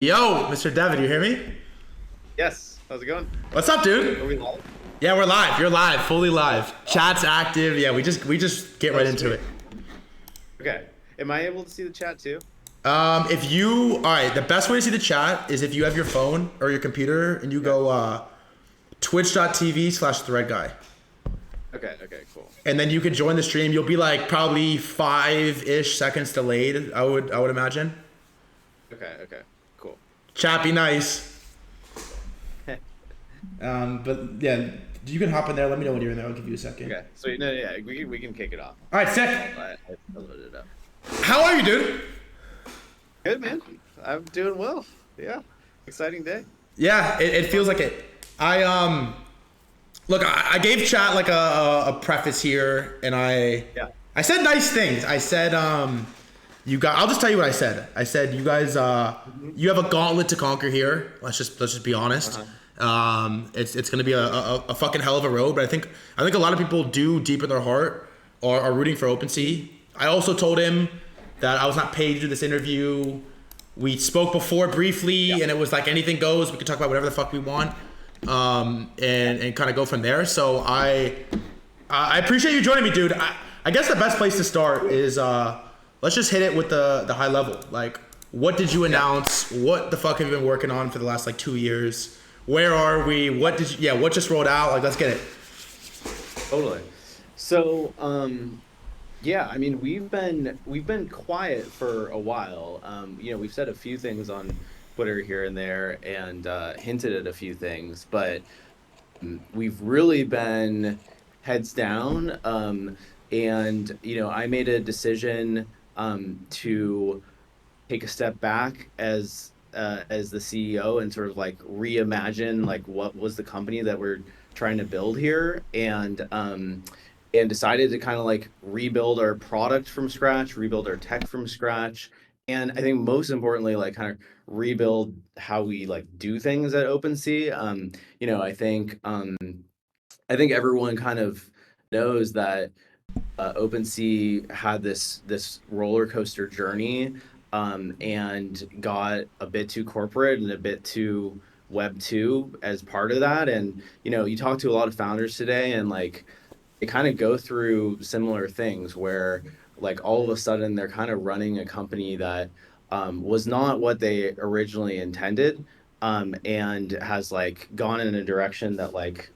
Yo, Mr. Devin, you hear me? Yes. How's it going? What's up, Are dude? we live? Yeah, we're live. You're live, fully live. Awesome. Chat's active. Yeah, we just get Oh, right into sweet. it. Okay. Am I able to see the chat too? If you, all right, the best way to see the chat is if you have your phone or your computer and you Yeah. go twitch.tv/threadguy. Okay. Okay. Cool. And then you can join the stream. You'll be like probably 5-ish seconds delayed, I would imagine. Okay. Okay. Cool. Chat be nice. But yeah, you can hop in there. Let me know when you're in there. I'll give you a second. Okay. So no, yeah, we can kick it off. All right, sick. I loaded it up. How are you, dude? Good man. I'm doing well. Yeah. Exciting day. Yeah, it feels like it. Look, I gave chat like a preface here, and I Yeah. I said nice things. I said you got. I'll just tell you what I said. I said you guys Hmm. you have a gauntlet to conquer here. Let's just be honest. Uh-huh. It's gonna be a fucking hell of a road, but I think a lot of people do deep in their heart are rooting for OpenSea. I also told him that I was not paid to do this interview. We spoke before briefly, Yeah. and it was like anything goes. We could talk about whatever the fuck we want, and kind of go from there. So I appreciate you joining me, dude. I guess the best place to start is let's just hit it with the high level. Like, what did you Yeah. announce? What the fuck have you been working on for the last like 2 years? Where are we? What just rolled out? Like, let's get it. Totally. So, yeah, I mean, we've been quiet for a while. We've said a few things on Twitter here and there, and hinted at a few things, but we've really been heads down. And I made a decision to take a step back as the CEO and sort of like reimagine like what was the company that we're trying to build here, and decided to kind of like rebuild our product from scratch, rebuild our tech from scratch, and I think most importantly, like kind of rebuild how we like do things at OpenSea. I think everyone kind of knows that OpenSea had this roller coaster journey, and got a bit too corporate and a bit too Web two as part of that. And you talk to a lot of founders today, and like they kind of go through similar things where like all of a sudden they're kind of running a company that was not what they originally intended, and has like gone in a direction that like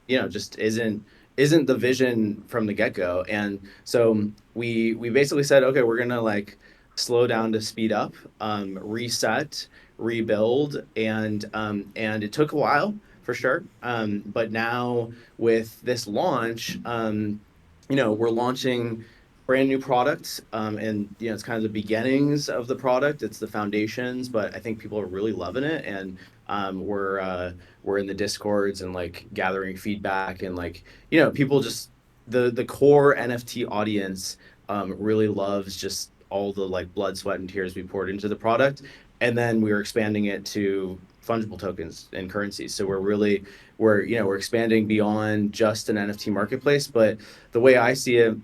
just isn't the vision from the get-go. And so we basically said, okay, we're gonna like slow down to speed up, reset, rebuild, and it took a while for sure. But now with this launch, we're launching brand new products, and it's kind of the beginnings of the product. It's the foundations, but I think people are really loving it, and we're in the discords and like gathering feedback, and like people just the core NFT audience really loves just all the like blood, sweat, and tears we poured into the product, and then we are expanding it to fungible tokens and currencies. So we're expanding beyond just an NFT marketplace. But the way I see it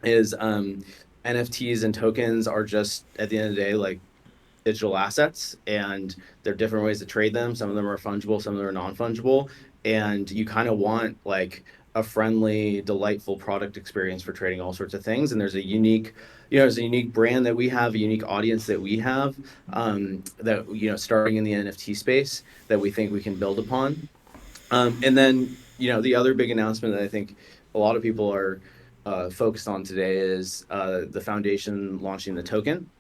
is, NFTs and tokens are just at the end of the day like digital assets, and there are different ways to trade them. Some of them are fungible, some of them are non-fungible, and you kind of want like a friendly, delightful product experience for trading all sorts of things. And there's a unique brand that we have, a unique audience that we have, that starting in the NFT space, that we think we can build upon. And then, the other big announcement that I think a lot of people are focused on today is the foundation launching the token.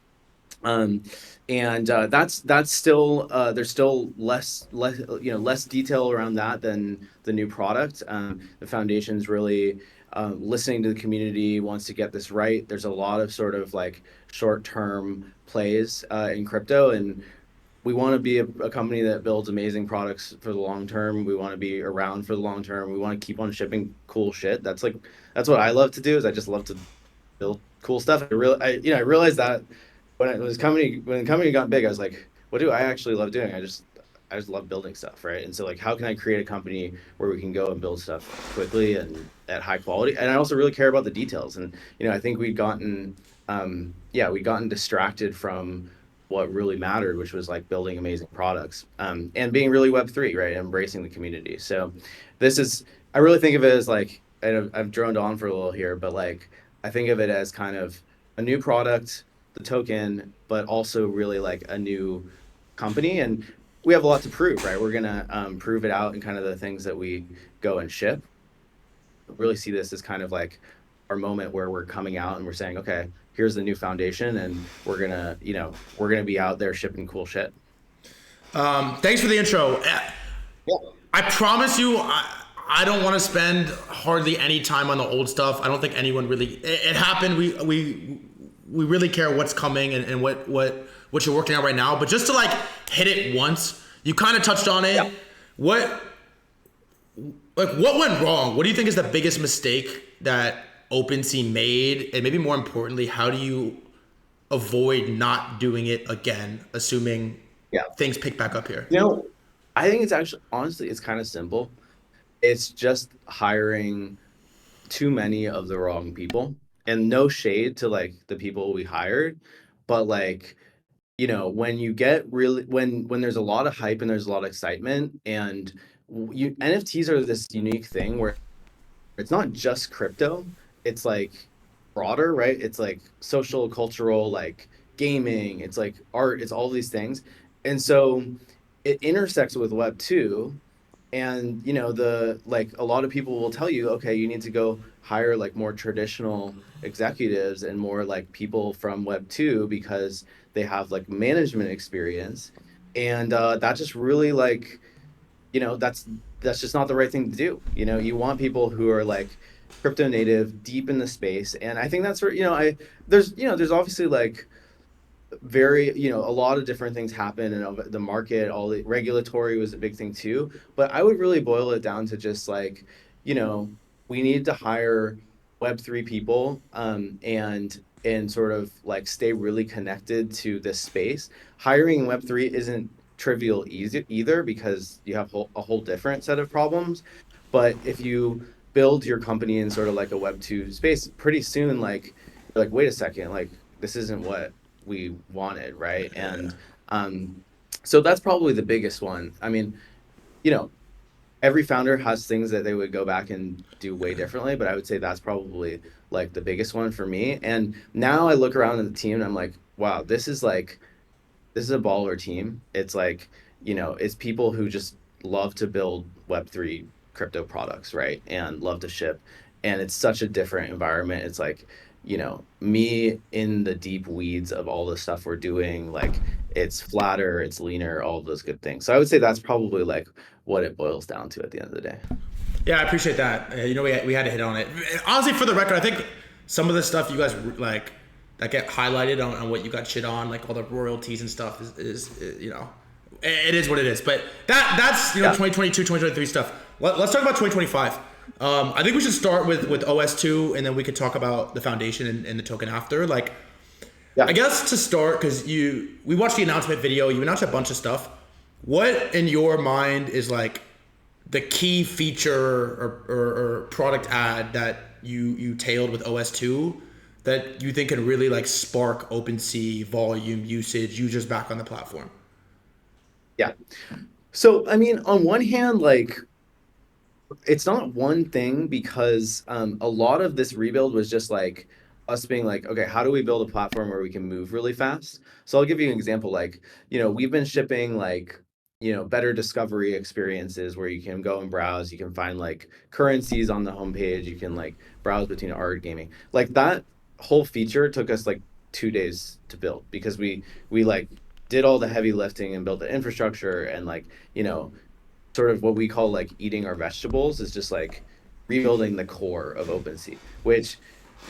Um, and that's still, there's still less detail around that than the new product. The foundation's really listening to the community, wants to get this right. There's a lot of sort of like short-term plays in crypto, and we want to be a company that builds amazing products for the long term. We want to be around for the long term. We want to keep on shipping cool shit. That's what I love to do. Is I just love to build cool stuff. I realized that when the company got big, I was like, what do I actually love doing? I just love building stuff, right? And so like, how can I create a company where we can go and build stuff quickly and at high quality? And I also really care about the details. And I think we'd gotten distracted from what really mattered, which was like building amazing products, and being really Web3, right? Embracing the community. So this is, I really think of it as like, and I've droned on for a little here, but like, I think of it as kind of a new product, the token, but also really like a new company. And we have a lot to prove, right? We're going to prove it out in kind of the things that we go and ship. Really see this as kind of like our moment where we're coming out and we're saying, okay, here's the new foundation, and we're gonna, we're gonna be out there shipping cool shit. Thanks for the intro. Yeah. I promise you, I don't want to spend hardly any time on the old stuff. I don't think anyone really. It happened. We really care what's coming and what you're working on right now. But just to like hit it once, you kind of touched on it. Yeah. What went wrong? What do you think is the biggest mistake that OpenSea made, and maybe more importantly, how do you avoid not doing it again, assuming Yeah. things pick back up here? You know, I think it's actually, honestly, it's kind of simple. It's just hiring too many of the wrong people, and no shade to like the people we hired, but like, when you get really, when there's a lot of hype and there's a lot of excitement, and you NFTs are this unique thing where it's not just crypto, it's like broader, right? It's like social, cultural, like gaming, it's like art, it's all these things. And so it intersects with Web 2. And the like a lot of people will tell you, okay, you need to go hire like more traditional executives and more like people from Web 2 because they have like management experience. And that just really like, that's just not the right thing to do. You want people who are like crypto native, deep in the space. And I think that's where, there's obviously like very, a lot of different things happen, and the market, all the regulatory was a big thing too. But I would really boil it down to just like, we need to hire Web3 people, and sort of like stay really connected to this space. Hiring Web3 isn't trivial easy either, because you have a whole different set of problems. But if you build your company in sort of like a Web2 space, pretty soon, like, you're like, wait a second, like, this isn't what we wanted, right? And so that's probably the biggest one. I mean, you know, every founder has things that they would go back and do way differently, but I would say that's probably like the biggest one for me. And now I look around at the team and I'm like, wow, this is a baller team. It's like, it's people who just love to build Web3 crypto products, right? And love to ship. And it's such a different environment. It's like, me in the deep weeds of all the stuff we're doing, like it's flatter, it's leaner, all of those good things. So I would say that's probably like what it boils down to at the end of the day. Yeah, I appreciate that. We had to hit on it. Honestly, for the record, I think some of the stuff you guys like that get highlighted on what you got shit on, like all the royalties and stuff, is it is what it is. But that's 2022, 2023 stuff. Let's talk about 2025. I think we should start with OS2, and then we could talk about the foundation and the token after. Like, Yeah. I guess to start, because we watched the announcement video, you announced a bunch of stuff. What in your mind is like the key feature or product ad that you tailed with OS2 that you think can really like spark OpenSea volume, usage, users back on the platform? Yeah. So, I mean, on one hand, like, it's not one thing, because a lot of this rebuild was just like us being like, okay, how do we build a platform where we can move really fast? So I'll give you an example. Like, we've been shipping like, better discovery experiences where you can go and browse, you can find like currencies on the homepage, you can like browse between art, gaming. Like that whole feature took us like 2 days to build, because we like did all the heavy lifting and built the infrastructure, and like, sort of what we call like eating our vegetables is just like rebuilding the core of OpenSea, which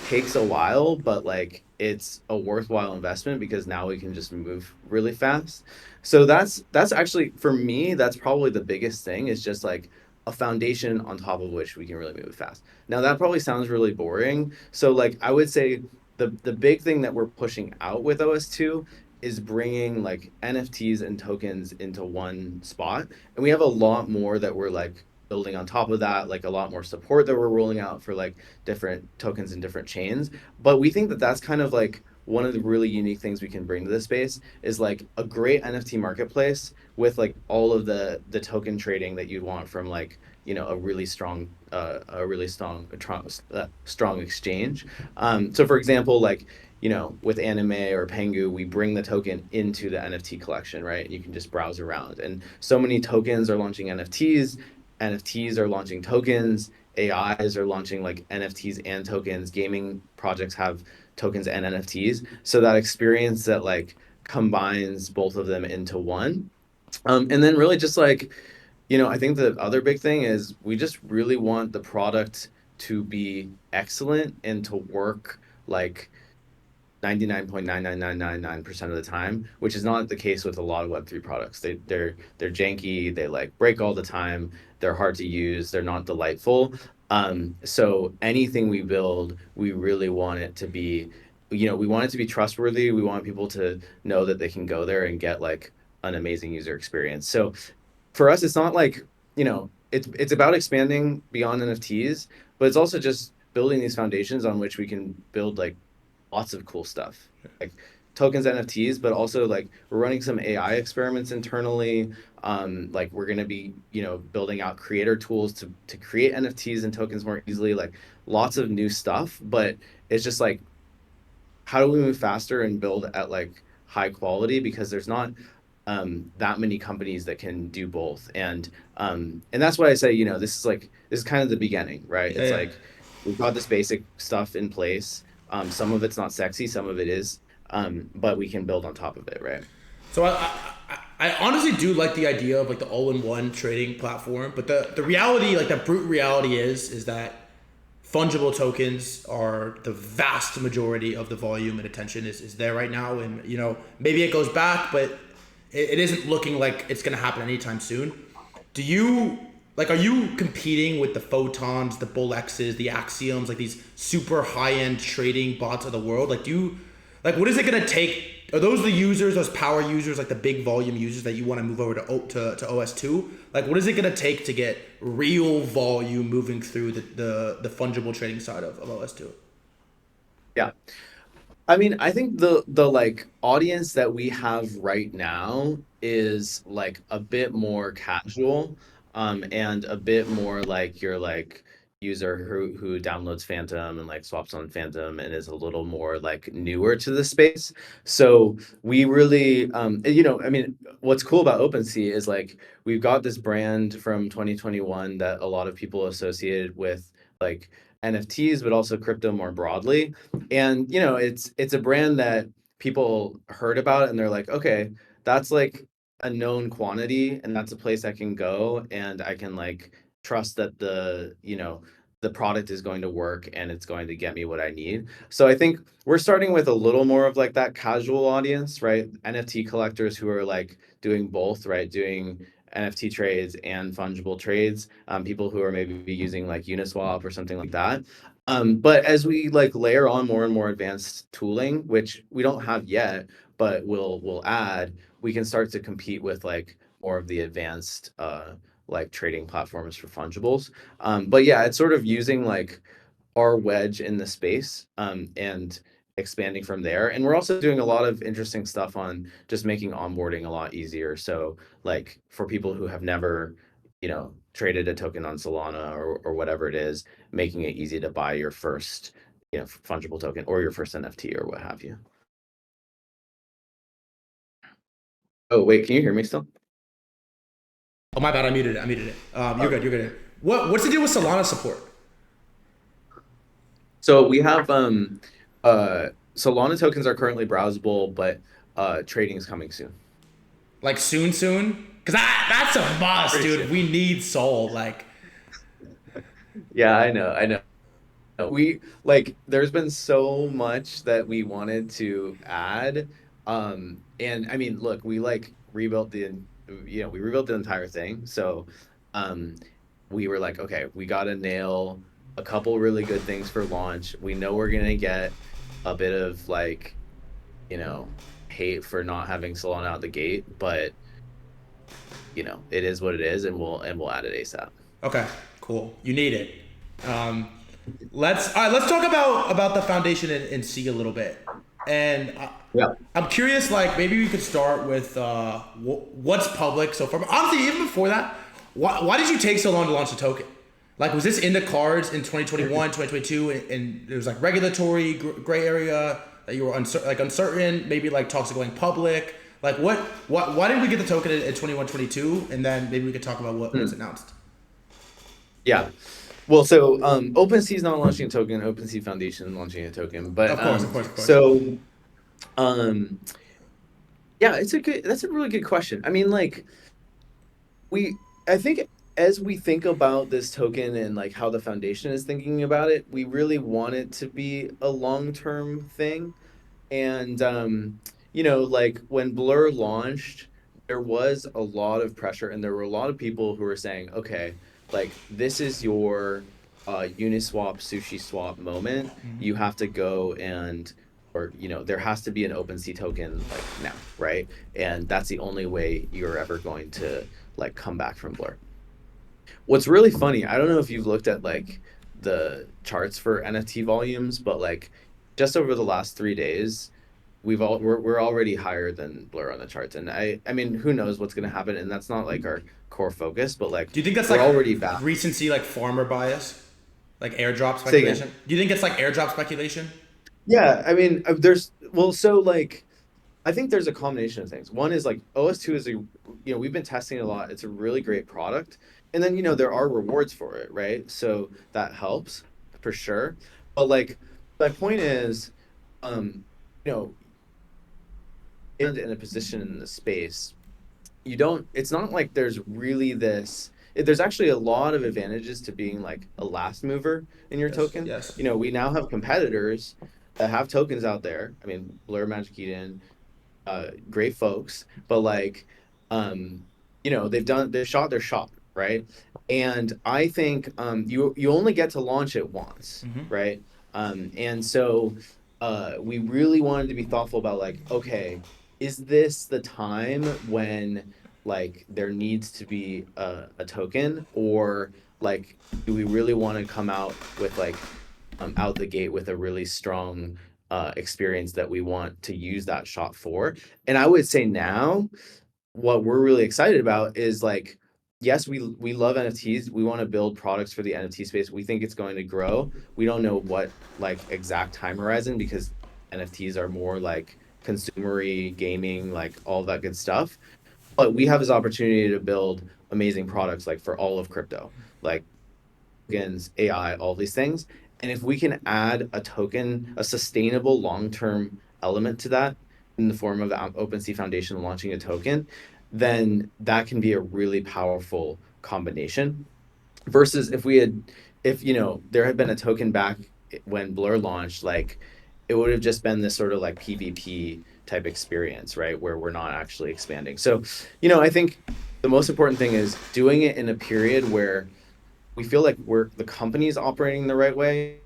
takes a while, but like it's a worthwhile investment, because now we can just move really fast. So that's actually, for me, that's probably the biggest thing, is just like a foundation on top of which we can really move fast. Now that probably sounds really boring. So like I would say the big thing that we're pushing out with OS2 is bringing like NFTs and tokens into one spot. And we have a lot more that we're like building on top of that, like a lot more support that we're rolling out for like different tokens and different chains. But we think that that's kind of like one of the really unique things we can bring to this space is like a great NFT marketplace with like all of the token trading that you'd want from like, you know, strong exchange. So for example, like, you know, with Anime or Pengu, we bring the token into the NFT collection, right? You can just browse around. And so many tokens are launching NFTs, NFTs are launching tokens, AIs are launching like NFTs and tokens. Gaming projects have tokens and NFTs. So that experience that like combines both of them into one. And then really just like, you know, I think the other big thing is we just really want the product to be excellent and to work like 99.99999% of the time, which is not the case with a lot of Web3 products. They're janky, they like break all the time, they're hard to use, they're not delightful. So anything we build, we really want it to be, you know, we want it to be trustworthy. We want people to know that they can go there and get like an amazing user experience. So for us, it's not like, you know, it's about expanding beyond NFTs, but it's also just building these foundations on which we can build like lots of cool stuff, like tokens, NFTs, but also like we're running some AI experiments internally. Like we're going to be, you know, building out creator tools to create NFTs and tokens more easily, like lots of new stuff. But it's just like, how do we move faster and build at like high quality? Because there's not that many companies that can do both. And that's why I say, you know, this is kind of the beginning, right? It's like we've got this basic stuff in place. Some of it's not sexy, some of it is, but we can build on top of it, right? So I honestly do like the idea of like the all-in-one trading platform, but the reality, like the brute reality is that fungible tokens are the vast majority of the volume and attention is there right now. And, you know, maybe it goes back, but it isn't looking like it's going to happen anytime soon. Do you, like, are you competing with the Photons, the Bullexes, the Axioms, like these super high-end trading bots of the world? Like, do you, like, what is it going to take? Are those the users, those power users, like the big volume users that you want to move over to OS2? Like, what is it going to take to get real volume moving through the fungible trading side of OS2? Yeah. I mean, I think the like audience that we have right now is like a bit more casual, and a bit more like your like user who downloads Phantom and like swaps on Phantom and is a little more like newer to the space. So we really, you know, I mean, what's cool about OpenSea is like we've got this brand from 2021 that a lot of people associated with like NFTs, but also crypto more broadly. And you know, it's a brand that people heard about and they're like, okay, that's like a known quantity and that's a place I can go and I can like trust that the, you know, the product is going to work and it's going to get me what I need. So I think we're starting with a little more of like that casual audience, right? NFT collectors who are like doing both, right? Doing NFT trades and fungible trades, people who are maybe using like Uniswap or something like that. But as we like layer on more and more advanced tooling, which we don't have yet, but we'll add, we can start to compete with like more of the advanced like trading platforms for fungibles. But yeah, it's sort of using like our wedge in the space, and expanding from there. And we're also doing a lot of interesting stuff on just making onboarding a lot easier. So like for people who have never, you know, traded a token on Solana or whatever it is, making it easy to buy your first, you know, fungible token or your first NFT or what have you. Oh, wait, can you hear me still? Oh, my bad. I muted it. You're good. You're good. What's the deal with Solana support? So we have Solana tokens are currently browsable, but trading is coming soon. Like soon? Cause that's a must, Pretty dude. soon. We need Sol. Like, Yeah, I know. We like there's been so much that we wanted to add. And I mean, look, we like rebuilt we rebuilt the entire thing. So um we were like, okay, we gotta nail a couple really good things for launch. We know we're gonna get a bit of like, you know, hate for not having Solana out the gate, but you know, it is what it is, and we'll add it ASAP. okay, cool. You need it. Um, let's talk about the foundation in C a little bit. And Yeah. I'm curious, like maybe we could start with what's public so far. But honestly, even before that, why did you take so long to launch the token? Like, was this in the cards in 2021, 2022, and there was like regulatory gray area that you were uncertain, maybe like talks of going public? Like, why did we get the token in 21, 22? And then maybe we could talk about what was Hmm. announced. Yeah. Well, so OpenSea is not launching a token. OpenSea Foundation is launching a token. But Of course, of course, of course. so um, yeah, that's a really good question. I mean, like I think as we think about this token and like how the foundation is thinking about it, we really want it to be a long-term thing. And like when Blur launched, there was a lot of pressure and there were a lot of people who were saying, okay, like this is your Uniswap sushi swap moment. You have to go and or there has to be an OpenSea token like now, right? And that's the only way you're ever going to like come back from Blur. What's really funny, I don't know if you've looked at like the charts for NFT volumes, but like just over the last 3 days, we're already higher than Blur on the charts. And I mean, who knows what's gonna happen? And that's not like our core focus, but like Do you think that's we're like already back. recency, like farmer bias, like airdrop Say again. speculation? Do you think it's like airdrop speculation? Yeah, I mean, so like I think there's a combination of things. One is like OS2 is we've been testing it a lot. It's a really great product. And then, there are rewards for it, right? So that helps for sure. But like my point is, you know, in a position in the space, it's not like there's really there's actually a lot of advantages to being like a last mover in your Yes, token. yes. We now have competitors that have tokens out there. I mean, Blur, Magic Eden, great folks, but like, they've shot their shot, right? And I think you only get to launch it once, right? And so we really wanted to be thoughtful about like, okay, is this the time when like there needs to be a token, or like do we really want to come out with like out the gate with a really strong experience that we want to use that shot for? And I would say now what we're really excited about is like, yes, we love NFTs. We want to build products for the NFT space. We think it's going to grow. We don't know what like exact time horizon, because NFTs are more like consumery gaming, like all that good stuff. But we have this opportunity to build amazing products like for all of crypto, like tokens, AI, all these things. And if we can add a token, a sustainable long-term element to that in the form of the OpenSea Foundation launching a token, then that can be a really powerful combination. Versus if there had been a token back when Blur launched, like it would have just been this sort of like PvP type experience, right? Where we're not actually expanding. So, I think the most important thing is doing it in a period where we feel like the company's operating the right way,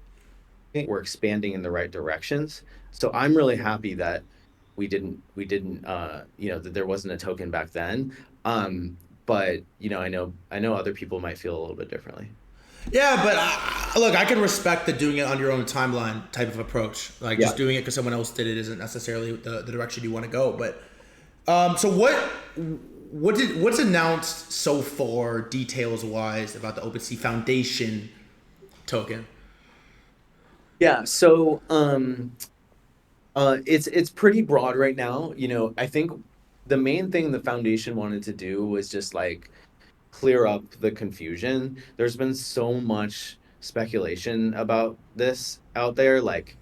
we're expanding in the right directions. So I'm really happy that we didn't that there wasn't a token back then. But I know other people might feel a little bit differently. Yeah, but look, I can respect the doing it on your own timeline type of approach. Like Yeah. just doing it because someone else did it isn't necessarily the direction you want to go. But so what's announced so far, details wise, about the OpenSea Foundation token? Yeah, so it's pretty broad right now. I think the main thing the foundation wanted to do was just like clear up the confusion. There's been so much speculation about this out there. Like,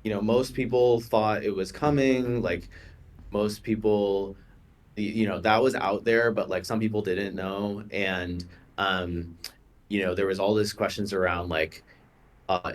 most people thought it was coming. Like, most people, that was out there, but like some people didn't know. And, there was all these questions around like,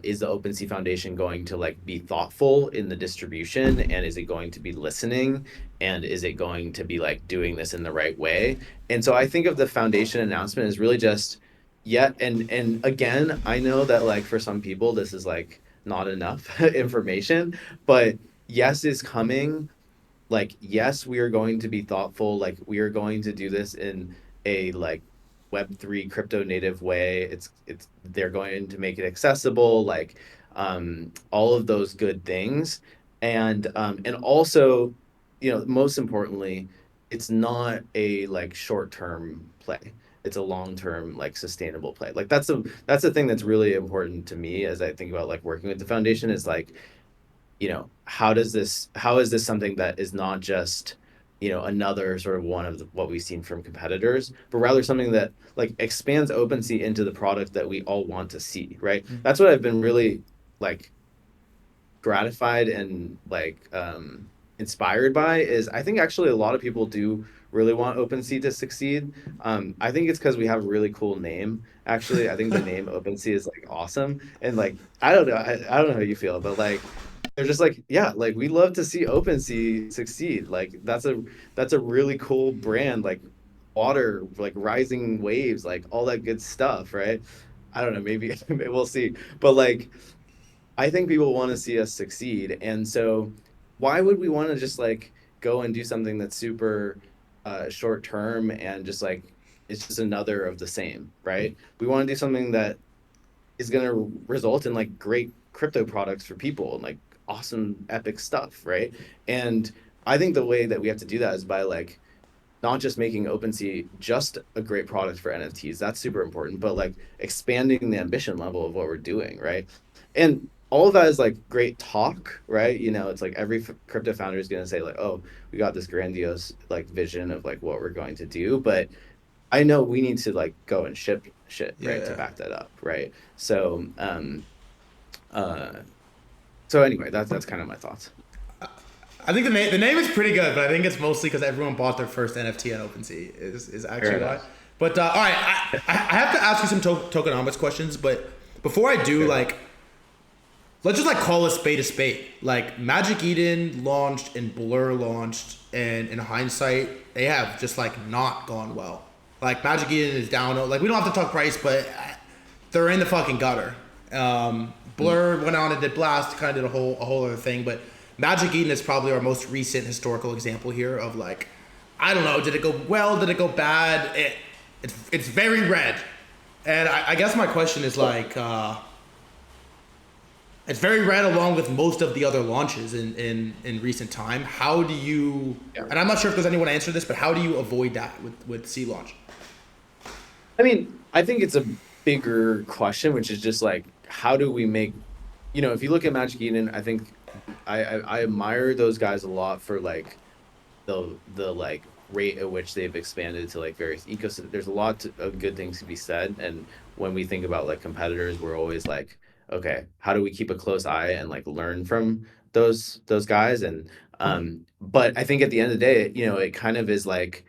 is the OpenSea Foundation going to like be thoughtful in the distribution, and is it going to be listening, and is it going to be like doing this in the right way? And so I think of the foundation announcement as really just and again, I know that like for some people this is like not enough information, but yes is coming. Like, yes, we are going to be thoughtful. Like, we are going to do this in a like Web3 crypto native way. They're going to make it accessible, like all of those good things. And also, most importantly, it's not a like short-term play. It's a long-term, like sustainable play. Like that's the thing that's really important to me as I think about like working with the foundation is like, how is this something that is not just, another sort of one of what we've seen from competitors, but rather something that like expands OpenSea into the product that we all want to see, right? That's what I've been really like gratified and like inspired by is I think actually a lot of people do really want OpenSea to succeed. I think it's because we have a really cool name. Actually, I think the name OpenSea is like awesome, and like I don't know, I don't know how you feel, but like they're just like yeah, like we love to see OpenSea succeed. Like that's a really cool brand, like water, like rising waves, like all that good stuff, right? I don't know, maybe we'll see, but like I think people want to see us succeed. And so why would we want to just like go and do something that's super short term and just like it's just another of the same, right? We want to do something that is going to result in like great crypto products for people and like awesome epic stuff, right? And I think the way that we have to do that is by like not just making OpenSea just a great product for NFTs. That's super important, but like expanding the ambition level of what we're doing, right? And all of that is like great talk, right? It's like every crypto founder is going to say like, "Oh, we got this grandiose like vision of like what we're going to do," but I know we need to like go and ship shit, right, to Yeah. back that up, right? Uh, so anyway, that's kind of my thoughts. I think the name is pretty good, but I think it's mostly because everyone bought their first NFT on OpenSea is Fair actually why. enough. But all right, I have to ask you some tokenomics questions, but before I do, Sure. like, let's just like call a spade a spade. Like Magic Eden launched and Blur launched, and in hindsight, they have just like not gone well. Like Magic Eden is down. Like we don't have to talk price, but they're in the fucking gutter. Mm. Blur went on and did Blast, kind of did a whole other thing, but Magic Eden is probably our most recent historical example here of like, I don't know, did it go well? Did it go bad? It's very red, and I guess my question is like, it's very red along with most of the other launches in recent time. How do you? Yeah. And I'm not sure if there's anyone to answer this, but how do you avoid that with C launch? I mean, I think it's a bigger question, which is just like, how do we make, if you look at Magic Eden, I think I admire those guys a lot for like the like rate at which they've expanded to like various ecosystems. There's a lot of good things to be said, and when we think about like competitors, we're always like, okay, how do we keep a close eye and like learn from those guys? And but I think at the end of the day, it kind of is like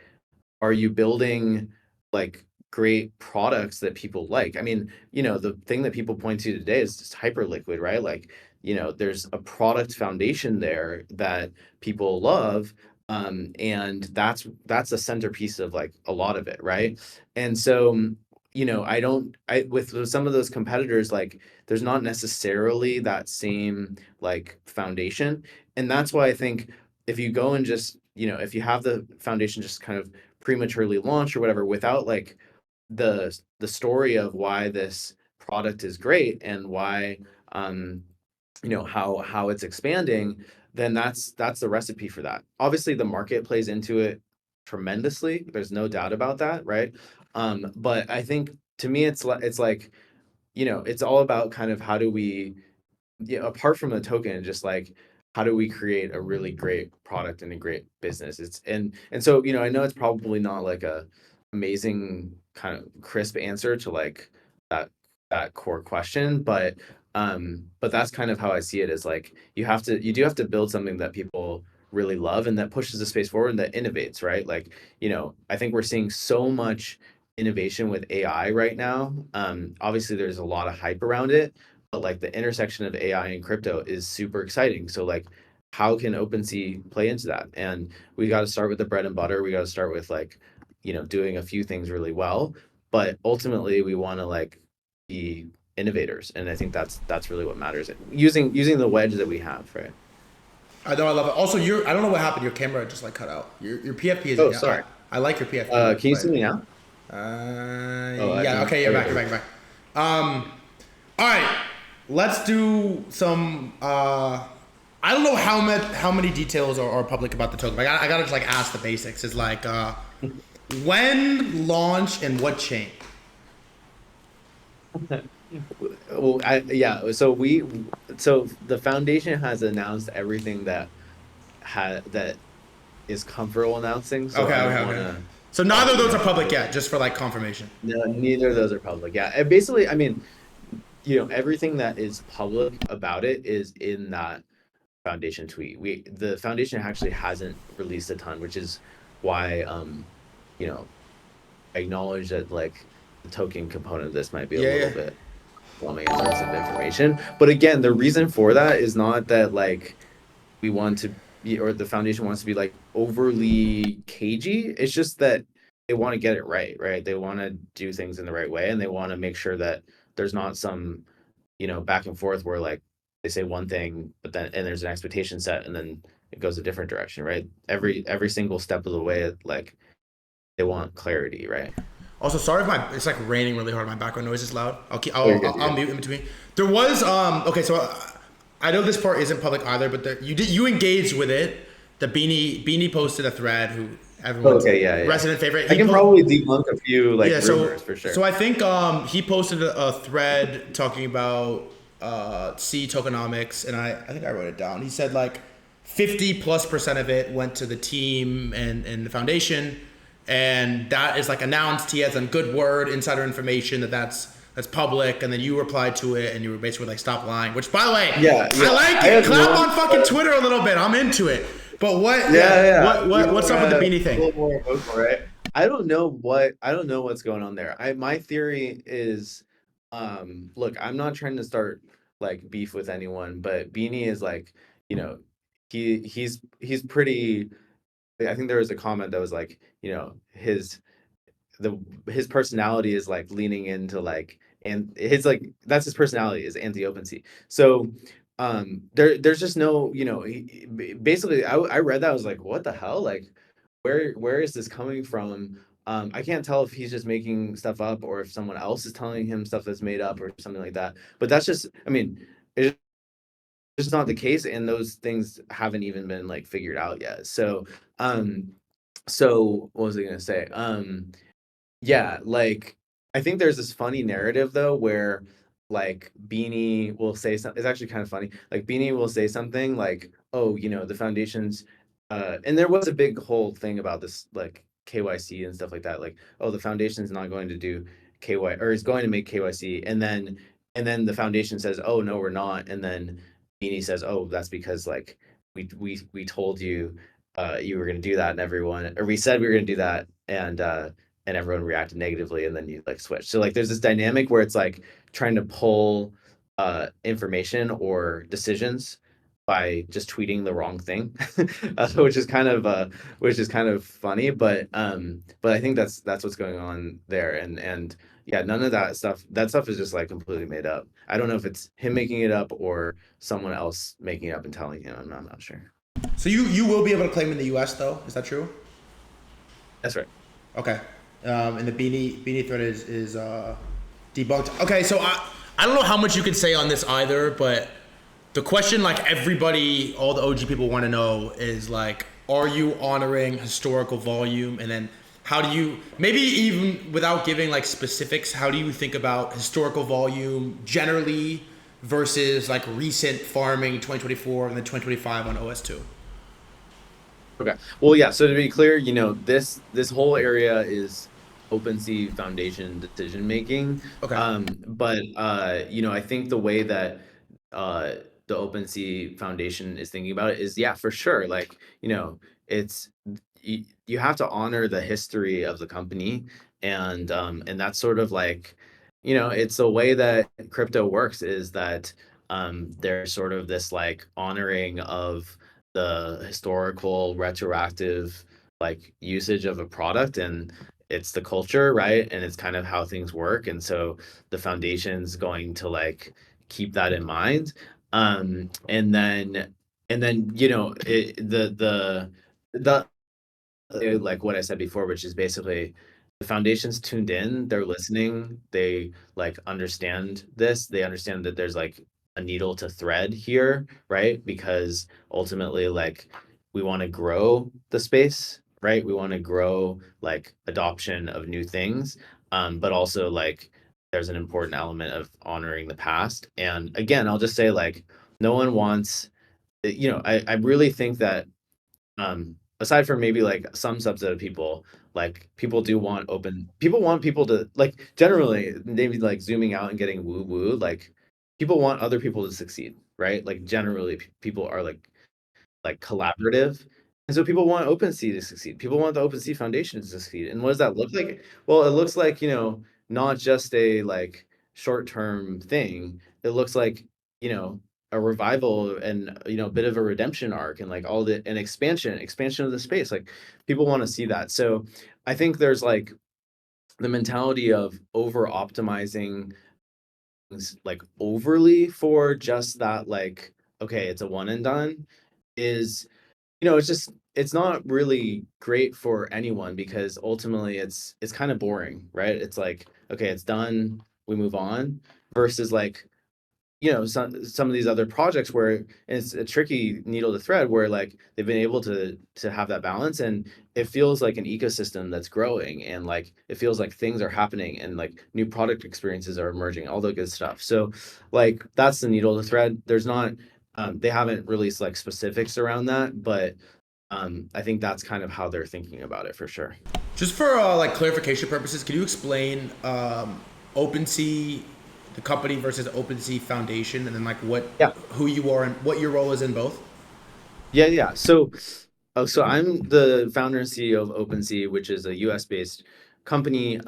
are you building like great products that people like? I mean, the thing that people point to today is just Hyperliquid, right? Like, there's a product foundation there that people love. And that's a centerpiece of like a lot of it, right? And so, I don't I with some of those competitors, like there's not necessarily that same like foundation. And that's why I think if you go and just, if you have the foundation just kind of prematurely launched or whatever without like the story of why this product is great and why um how it's expanding, then that's the recipe for that. Obviously the market plays into it tremendously, there's no doubt about that, right? But I think to me it's like it's all about kind of how do we, yeah, apart from the token, just like how do we create a really great product and a great business? And so, I know it's probably not like a amazing kind of crisp answer to like that that core question, but that's kind of how I see it is like you do have to build something that people really love and that pushes the space forward and that innovates, right? Like, I think we're seeing so much innovation with AI right now. Obviously there's a lot of hype around it, but like the intersection of AI and crypto is super exciting. So like how can OpenSea play into that? And we got to start with the bread and butter. We got to start with like, doing a few things really well, but ultimately we want to like be innovators. And I think that's really what matters. Using the wedge that we have, right? I know I love it. Also, I don't know what happened. Your camera just like cut out. Your PFP is Oh, yeah. sorry. I like your PFP, Can you but see me now? Oh, I yeah. think Okay, you're okay, back. You're there back. You're back. All right. Let's do some. I don't know how many details are public about the token. I gotta just like ask the basics. It's like when launch and what chain? Well, yeah. So the foundation has announced everything that is comfortable announcing. So Okay, I okay, don't want okay. to, So neither of you those are know, public yet, just for like confirmation. no, neither of those are public. Yeah, and basically, I mean, everything that is public about it is in that foundation tweet. The foundation actually hasn't released a ton, which is why you know, I acknowledge that like the token component of this might be a Yeah, little yeah. bit overwhelming in terms of information. But again, the reason for that is not that like we want to be, or the foundation wants to be like overly cagey. It's just that they want to get it right, right? They want to do things in the right way, and they want to make sure that there's not some, back and forth where like they say one thing, but then and there's an expectation set, and then it goes a different direction, right? Every single step of the way, like they want clarity, right? Also, sorry if it's like raining really hard. My background noise is loud. Oh, you're good. You're I'll good. mute in between. There was okay, so I know this part isn't public either, but you engaged with it. The Beanie posted a thread who everyone's Okay, yeah, yeah. resident favorite. I can probably debunk a few like Yeah, rumors for sure. so I think he posted a thread talking about C tokenomics, and I think I wrote it down. He said like 50+% of it went to the team and the foundation, and that is like announced. He has a good word, insider information that's public, and then you replied to it, and you were basically like, "Stop lying." Which, by the way, Yeah, I yeah. like I it. have Clap no, on fucking Twitter a little bit. I'm into it. But what? yeah, Yeah. yeah. What's up with the Beanie A thing? little more vocal, right? I don't know what's going on there. My theory is, look, I'm not trying to start like beef with anyone, but Beanie is like, you know, he's pretty. I think there was a comment that was like, the his personality is like leaning into like, and his like that's his personality is anti OpenSea. So there's just no, basically I read that, I was like, what the hell, like where is this coming from? I can't tell if he's just making stuff up or if someone else is telling him stuff that's made up or something like that. But that's just, I mean, it's just not the case, and those things haven't even been like figured out yet. Um so what was I gonna say? Yeah, like I think there's this funny narrative though where like Beanie will say something. It's actually kind of funny. Like Beanie will say something like, "Oh, the foundation's," and there was a big whole thing about this like KYC and stuff like that. Like, oh, the foundation's not going to do KY or is going to make KYC, and then the foundation says, "Oh no, we're not," and then Beanie says, "Oh, that's because like we told you you were going to do that, and everyone, or we said we were going to do that, and everyone reacted negatively, and then you like switch." So like there's this dynamic where it's like trying to pull information or decisions by just tweeting the wrong thing, which is kind of funny, but I think that's what's going on there, and yeah, none of that stuff is just like completely made up. I don't know if it's him making it up or someone else making it up and telling him. I'm not sure. So you will be able to claim in the U.S. though. Is that true? That's right. Okay. And the beanie thread is debunked. Okay, so I don't know how much you can say on this either, but the question like everybody, all the OG people want to know is like, are you honoring historical volume? And then how do you, maybe even without giving like specifics, how do you think about historical volume generally versus like recent farming 2024 and then 2025 on OS2? Okay. Well, yeah. So to be clear, this whole area is OpenSea Foundation decision making. Okay. But I think the way that uh, the OpenSea Foundation is thinking about it is, yeah, for sure. Like, it's you have to honor the history of the company, and that's sort of like, it's a way that crypto works, is that there's sort of this like honoring of the historical retroactive like usage of a product, and it's the culture, right? And it's kind of how things work, and so the foundation's going to like keep that in mind. And then the like what I said before, which is basically the foundation's tuned in, they're listening, they like understand this, they understand that there's like a needle to thread here, right? Because ultimately, like, we want to grow the space, right? We want to grow like adoption of new things, but also like there's an important element of honoring the past. And again, I'll just say like no one wants, I really think that aside from maybe like some subset of people, like people want people to like generally maybe like zooming out and getting woo woo, like people want other people to succeed, right? Like generally people are like collaborative. And so people want OpenSea to succeed. People want the OpenSea Foundation to succeed. And what does that look like? Well, it looks like, not just a like short-term thing. It looks like, you know, a revival and a bit of a redemption arc and like all the an expansion of the space. Like people want to see that. So I think there's like the mentality of over optimizing like overly for just that, like, okay, it's a one and done is it's not really great for anyone because ultimately it's kind of boring, right? It's like, okay, it's done, we move on, versus like, some of these other projects where it's a tricky needle to thread where like they've been able to have that balance, and it feels like an ecosystem that's growing, and like it feels like things are happening and like new product experiences are emerging, all the good stuff. So like that's the needle to thread. There's not they haven't released like specifics around that, but I think that's kind of how they're thinking about it for sure. Just for like clarification purposes, can you explain OpenSea, the company, versus OpenSea Foundation, and then like Yeah. who you are and what your role is in both? Yeah. So I'm the founder and CEO of OpenSea, which is a US based company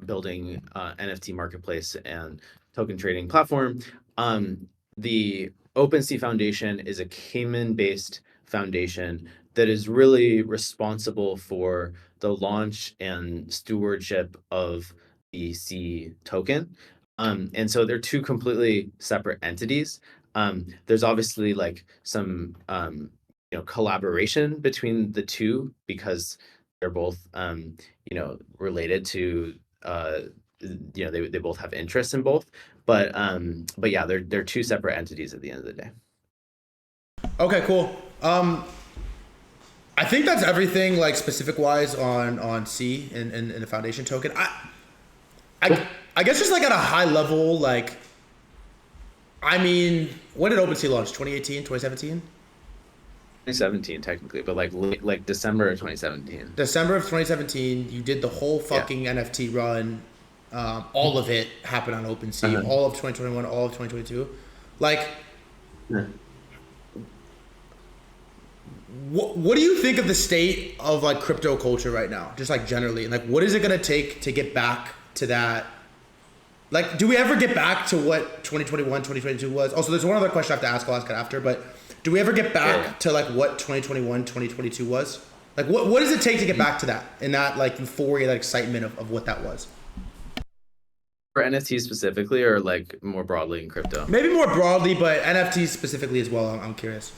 building NFT marketplace and token trading platform. The OpenSea Foundation is a Cayman based foundation that is really responsible for the launch and stewardship of the C token. And so they're two completely separate entities. There's obviously like some collaboration between the two because they're both related to they both have interests in both, but yeah, they're two separate entities at the end of the day. Okay, cool. I think that's everything like specific wise on C and the foundation token. I I guess just like at a high level, like I mean, when did OpenSea launch? 2018, 2017? 2017 technically, but like like December of 2017. December of 2017, you did the whole Yeah. fucking NFT run. All of it happened on OpenSea. Uh-huh. All of 2021, all of 2022. Like, Yeah. what do you think of the state of like crypto culture right now? Just like generally, like what is it gonna take to get back to that? Like, do we ever get back to what 2021, 2022 was? Also, there's one other question I have to ask. I'll ask it after. But do we ever get back Yeah. to like what 2021, 2022 was? Like, what does it take to get back to that and that like euphoria, that excitement of what that was? For NFTs specifically, or like more broadly in crypto? Maybe more broadly, but NFTs specifically as well. I'm curious.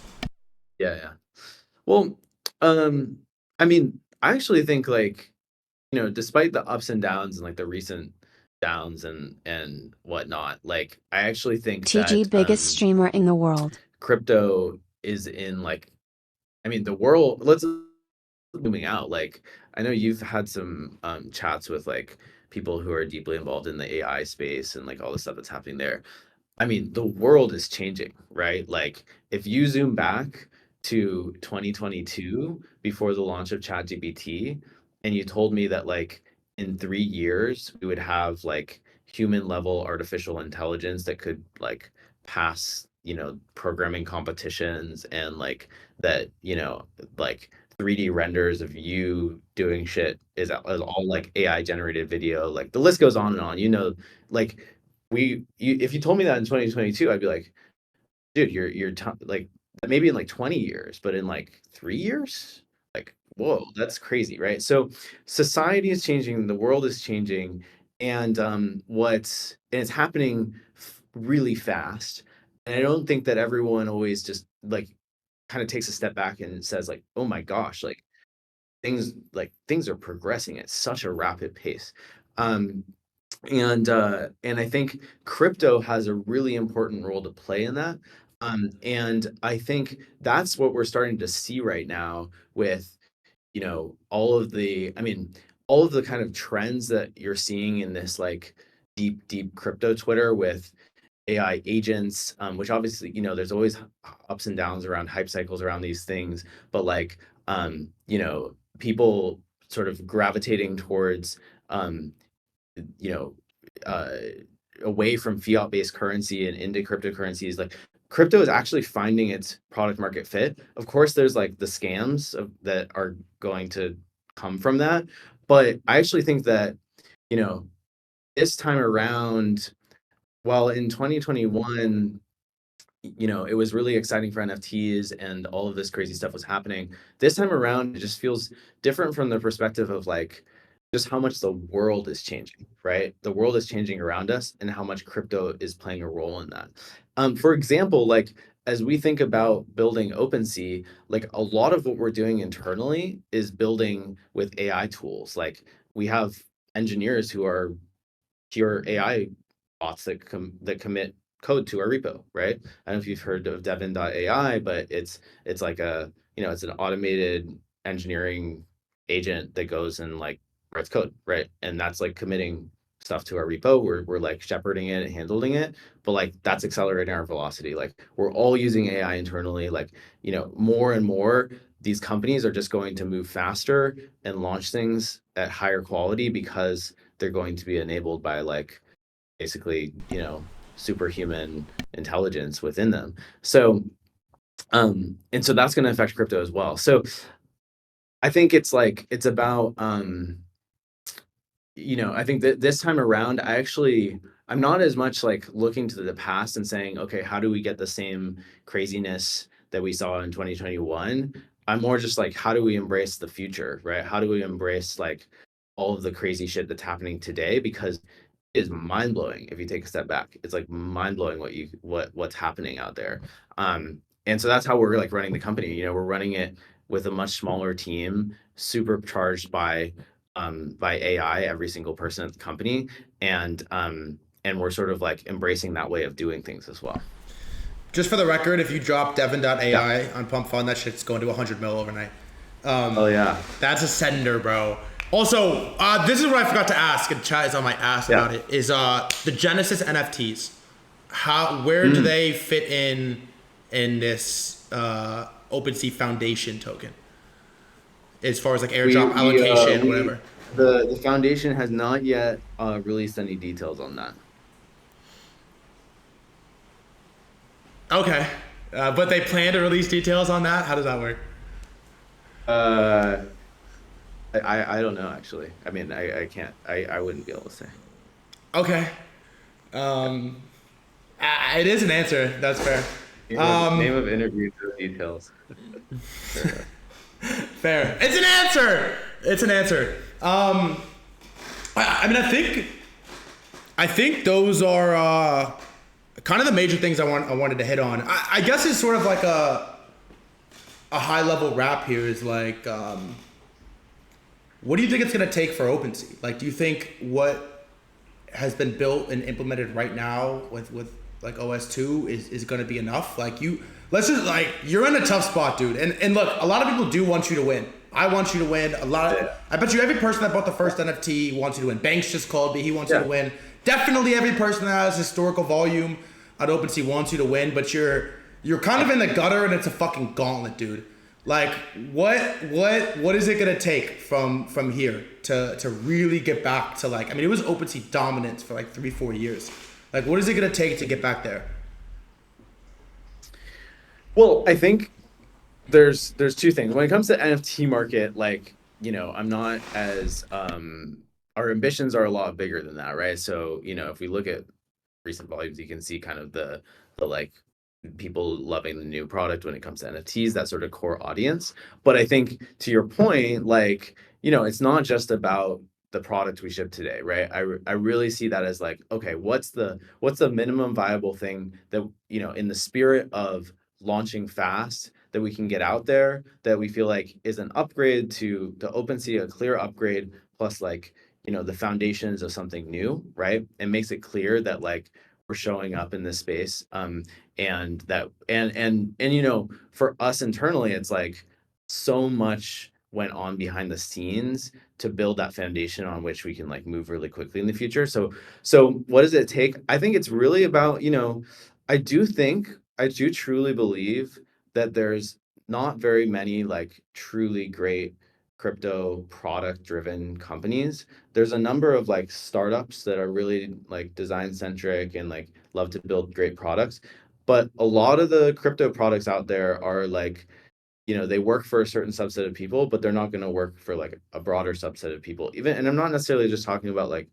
Yeah. Well, I mean, I actually think like, despite the ups and downs and like the recent downs and whatnot, like I actually think TG that biggest streamer in the world. crypto is in like, I mean, the world, let's zooming out. Like I know you've had some chats with like people who are deeply involved in the AI space and like all the stuff that's happening there. I mean, the world is changing, right? Like, if you zoom back to 2022 before the launch of ChatGPT, and you told me that, like, in 3 years, we would have like human level artificial intelligence that could like pass, programming competitions and like that, like 3D renders of you doing shit is all like AI generated video, like the list goes on and on, like if you told me that in 2022, I'd be like, dude, like maybe in like 20 years, but in like 3 years, like, whoa, that's crazy, right? So society is changing, the world is changing, and it's happening really fast. And I don't think that everyone always just like kind of takes a step back and says like, oh my gosh, like things are progressing at such a rapid pace. Um, And I think crypto has a really important role to play in that. And I think that's what we're starting to see right now with, all of the kind of trends that you're seeing in this like deep crypto Twitter with AI agents, which obviously, there's always ups and downs around hype cycles around these things, but like, people sort of gravitating towards, um, you know, uh, away from fiat-based currency and into cryptocurrencies. Like crypto is actually finding its product market fit. Of course, there's like the scams that are going to come from that, but I actually think that, you know, this time around, while in 2021, it was really exciting for NFTs and all of this crazy stuff was happening. This time around, it just feels different from the perspective of like just how much the world is changing, right? The world is changing around us and how much crypto is playing a role in that. For example, like as we think about building OpenSea, like a lot of what we're doing internally is building with AI tools. Like we have engineers who are pure AI bots that commit code to our repo, right? I don't know if you've heard of Devin.ai, but it's like it's an automated engineering agent that goes and like writes code, right? And that's like committing stuff to our repo. We're like shepherding it and handling it, but like that's accelerating our velocity. Like we're all using AI internally. Like, more and more these companies are just going to move faster and launch things at higher quality because they're going to be enabled by like basically, superhuman intelligence within them. So, and so that's going to affect crypto as well. So I think it's about, I think that this time around, I'm not as much like looking to the past and saying, okay, how do we get the same craziness that we saw in 2021? I'm more just like, how do we embrace the future, right? How do we embrace like all of the crazy shit that's happening today? Because is mind blowing if you take a step back. It's like mind blowing what's happening out there. And so that's how we're like running the company. We're running it with a much smaller team, supercharged by AI, every single person at the company, and we're sort of like embracing that way of doing things as well. Just for the record, if you drop Devin.ai Yeah. on Pump Fund, that shit's going to 100 mil overnight. Oh yeah. That's a sender, bro. Also, this is what I forgot to ask, and chat is on my ass Yeah. about it, is the Genesis NFTs. Where do they fit in this OpenSea Foundation token? As far as like airdrop allocation, whatever. The foundation has not yet released any details on that. Okay. But they plan to release details on that? How does that work? Uh, I don't know actually. I mean, I can't. I wouldn't be able to say. Okay. It is an answer. That's fair. Name of interview, no details. Fair. It's an answer. It's an answer. I mean, I think those are kind of the major things I wanted to hit on. I guess it's sort of like a high level wrap here is like, what do you think it's gonna take for OpenSea? Like, do you think what has been built and implemented right now with like OS2 is gonna be enough? Like let's just like, you're in a tough spot, dude. And look, a lot of people do want you to win. I want you to win. I bet you every person that bought the first NFT wants you to win. Banks just called me. He wants you to win. Definitely every person that has historical volume on OpenSea wants you to win, but you're kind of in the gutter and it's a fucking gauntlet, dude. Like what is it gonna take from here to really get back to like, I mean, it was OpenSea dominance for like 3-4 years. Like what is it gonna take to get back there? Well, I think there's two things. When it comes to NFT market, like, I'm not as our ambitions are a lot bigger than that, right? So, if we look at recent volumes, you can see kind of the like people loving the new product when it comes to NFTs, that sort of core audience. But I think to your point, like, it's not just about the product we ship today, right? I really see that as like, okay, what's the minimum viable thing that, in the spirit of launching fast, that we can get out there that we feel like is an upgrade to OpenSea, a clear upgrade, plus like, the foundations of something new, right? It makes it clear that like we're showing up in this space, and that and for us internally, it's like so much went on behind the scenes to build that foundation on which we can like move really quickly in the future. So what does it take? I think it's really about, I do truly believe that there's not very many like truly great crypto product driven companies. There's a number of like startups that are really like design centric and like love to build great products. But a lot of the crypto products out there are like, they work for a certain subset of people, but they're not going to work for like a broader subset of people. Even, and I'm not necessarily just talking about like,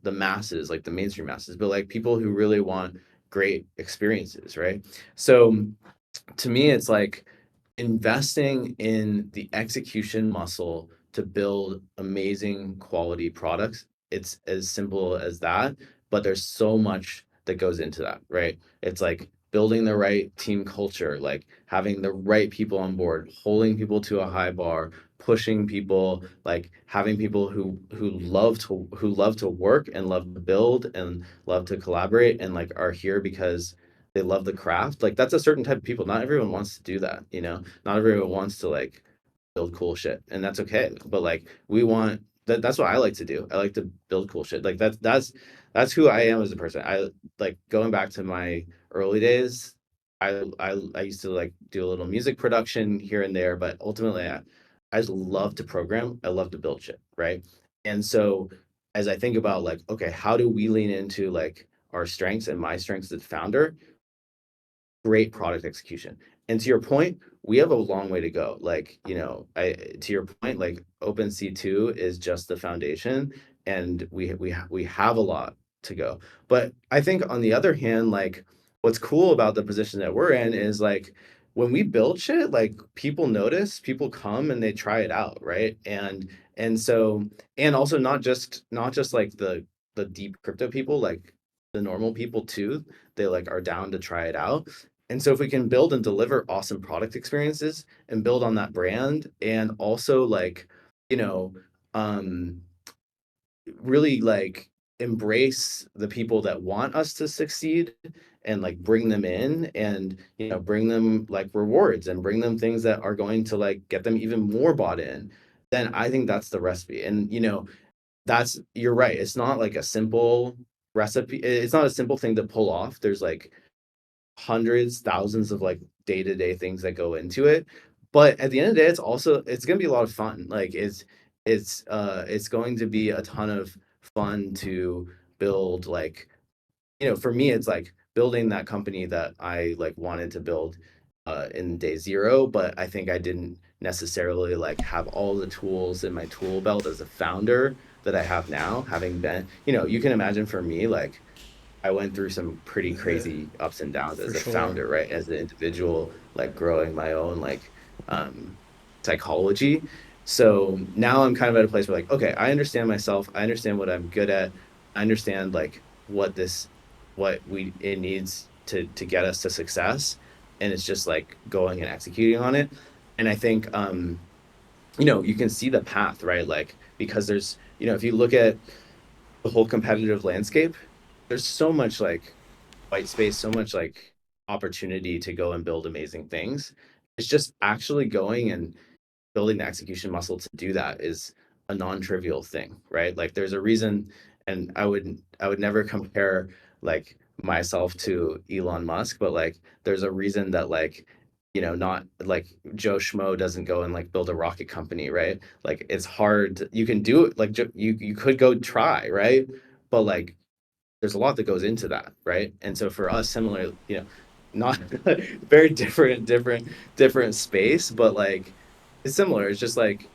the masses, like the mainstream masses, but like people who really want great experiences, right? So to me, it's like investing in the execution muscle to build amazing quality products. It's as simple as that, but there's so much that goes into that, right? It's like building the right team culture, like having the right people on board, holding people to a high bar, pushing people, like having people who love to work and love to build and love to collaborate and like are here because they love the craft. Like that's a certain type of people. Not everyone wants to do that, not everyone wants to like build cool shit, and that's okay. But like we want that's what I like to do. I like to build cool shit. Like that's who I am as a person. I like going back to my early days. I used to like do a little music production here and there, but ultimately I just love to program. I love to build shit, right? And so as I think about like, okay, how do we lean into like our strengths and my strengths as founder? Great product execution. And to your point, we have a long way to go. Like, to your point, like OpenSea 2 is just the foundation, and we have a lot to go. But I think on the other hand, like what's cool about the position that we're in is like when we build shit, like people notice, people come and they try it out, right? And also not just like the deep crypto people, like the normal people too, they like are down to try it out. And so if we can build and deliver awesome product experiences and build on that brand, and also like, you know, um, really like embrace the people that want us to succeed and like bring them in, and bring them like rewards and bring them things that are going to like get them even more bought in, then I think that's the recipe. And that's, you're right, it's not like a simple recipe, it's not a simple thing to pull off. There's like hundreds, thousands of like day-to-day things that go into it. But at the end of the day, it's gonna be a lot of fun. Like it's going to be a ton of fun to build. Like, for me, it's like building that company that I like wanted to build in day zero, but I think I didn't necessarily like have all the tools in my tool belt as a founder that I have now, having been, you can imagine for me, like I went through some pretty Yeah, crazy ups and downs for as a sure. founder, right? As an individual, like growing my own like psychology. So now I'm kind of at a place where like, okay, I understand myself. I understand what I'm good at. I understand like what we it needs to get us to success. And it's just like going and executing on it. And I think you can see the path, right? Like because there's, if you look at the whole competitive landscape, there's so much like white space, so much like opportunity to go and build amazing things. It's just actually going and building the execution muscle to do that is a non-trivial thing, right? Like there's a reason, and I would never compare like myself to Elon Musk, but like there's a reason that like not like Joe Schmo doesn't go and like build a rocket company, right? Like it's hard. You can do it, like you could go try, right? But like there's a lot that goes into that, right? And so for us, similar, not very different space, but like it's similar. It's just like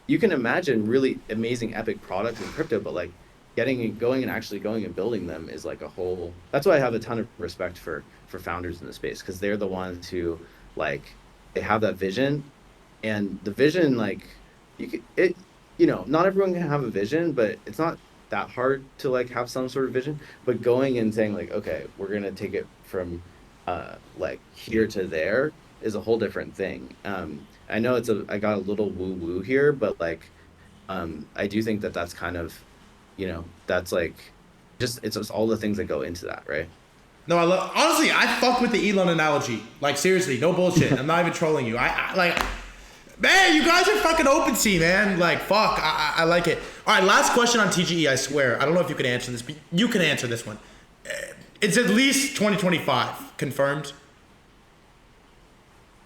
you can imagine really amazing epic products in crypto, but like going and actually going and building them is like a whole. That's why I have a ton of respect for founders in the space, because they're the ones who like they have that vision, and the vision, like you could it not everyone can have a vision, but it's not that hard to like have some sort of vision. But going and saying like, okay, we're gonna take it from like here to there is a whole different thing. I know I got a little woo woo here, but like I do think that that's kind of, that's like it's just all the things that go into that, right? No, honestly, I fuck with the Elon analogy. Like, seriously, no bullshit. I'm not even trolling you. I like, man, you guys are fucking OpenSea, man. Like, fuck, I like it. All right, last question on TGE, I swear. I don't know if you can answer this, but you can answer this one. It's at least 2025, confirmed?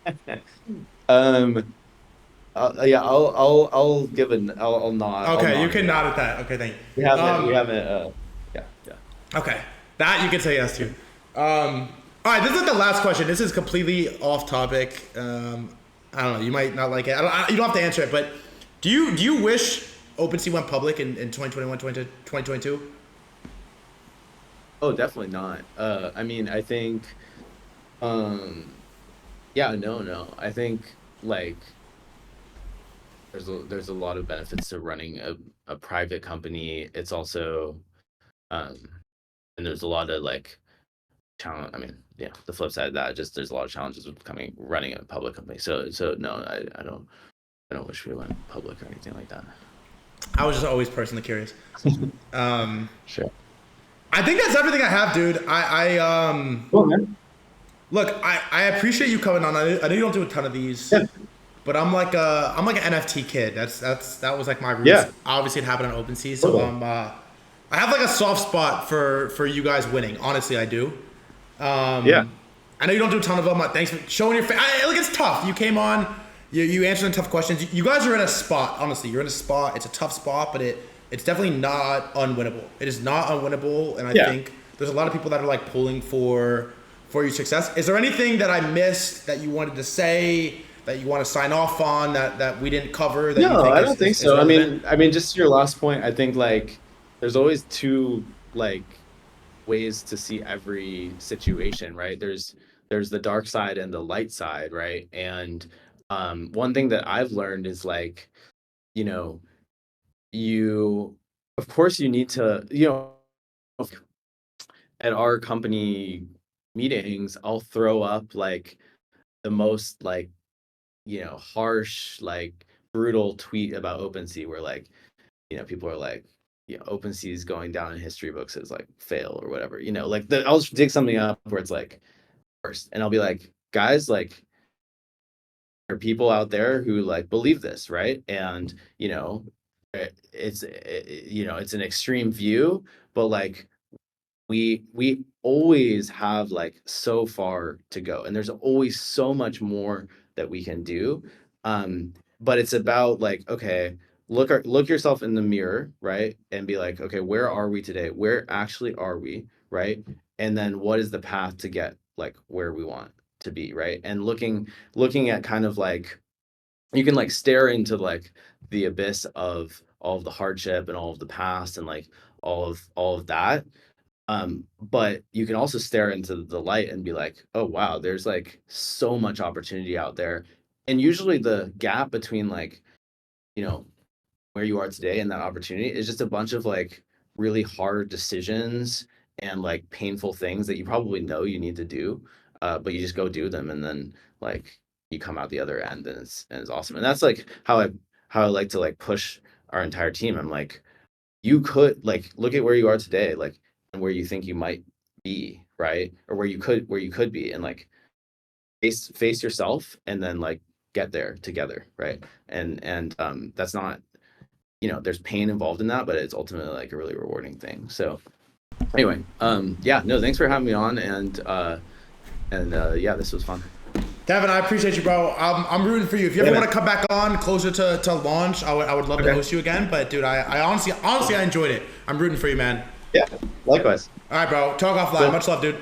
Yeah, I'll give I'll nod. Okay, I'll you nod. can nod at that. Okay, thank you. We haven't, yeah. Okay, that you can say yes to. All right, this is the last question. This is completely off topic. I don't know. You might not like it. You don't have to answer it, but do you wish OpenSea went public in 2021, 2022? Oh, definitely not. I mean, I think, yeah, no. I think like there's a lot of benefits to running a private company. It's also, and there's a lot of like challenge. I mean, yeah, the flip side of that, just there's a lot of challenges with running a public company. So no, I don't wish we went public or anything like that. I was just always personally curious. Sure. I think that's everything I have, dude. Cool, man. Look, I appreciate you coming on. I know you don't do a ton of these, Yeah. but I'm like an NFT kid. That was like my roots. Yeah. Obviously, it happened on OpenSea, so Totally. I have like a soft spot for you guys winning. Honestly, I do. Yeah. I know you don't do a ton of them. Thanks for showing your face. Like, it's tough. You came on. You answered the tough questions. You guys are in a spot. Honestly, you're in a spot. It's a tough spot, but it's definitely not unwinnable. It is not unwinnable, and I think there's a lot of people that are like pulling for your success. Is there anything that I missed that you wanted to say, that you want to sign off on, that we didn't cover? That No, you think I don't think is so. relevant? I mean, just to your last point, I think like there's always two like ways to see every situation, right? There's the dark side and the light side, right? And one thing that I've learned is like, you of course you need to, at our company meetings, I'll throw up like the most like, harsh, like brutal tweet about OpenSea where like, people are like, OpenSea is going down in history books as like fail or whatever, like I'll just dig something up where it's like first, and I'll be like, guys, like there are people out there who like believe this, right? And it's an extreme view, but like we always have like so far to go, and there's always so much more that we can do. But it's about like, okay, look yourself in the mirror, right? And be like, okay, where are we today? Where actually are we, right? And then what is the path to get like where we want to be, right? And looking at kind of like, you can like stare into like the abyss of all of the hardship and all of the past and like all of that. But you can also stare into the light and be like, oh wow, there's like so much opportunity out there. And usually the gap between like, where you are today and that opportunity is just a bunch of like really hard decisions and like painful things that you probably know you need to do, but you just go do them, and then like you come out the other end, and it's awesome. And that's like how I like to like push our entire team. I'm like, you could like look at where you are today, like, and where you think you might be, right? Or where you could be, and like face yourself, and then like get there together, right? And that's not, there's pain involved in that, but it's ultimately like a really rewarding thing. So anyway, yeah, no, thanks for having me on, and yeah, this was fun. Devin, I appreciate you, bro. I'm rooting for you. If you ever want to come back on closer to launch, I would love to host you again. But dude, I honestly I enjoyed it. I'm rooting for you, man. Yeah, likewise. All right, bro. Talk offline. Much love, dude.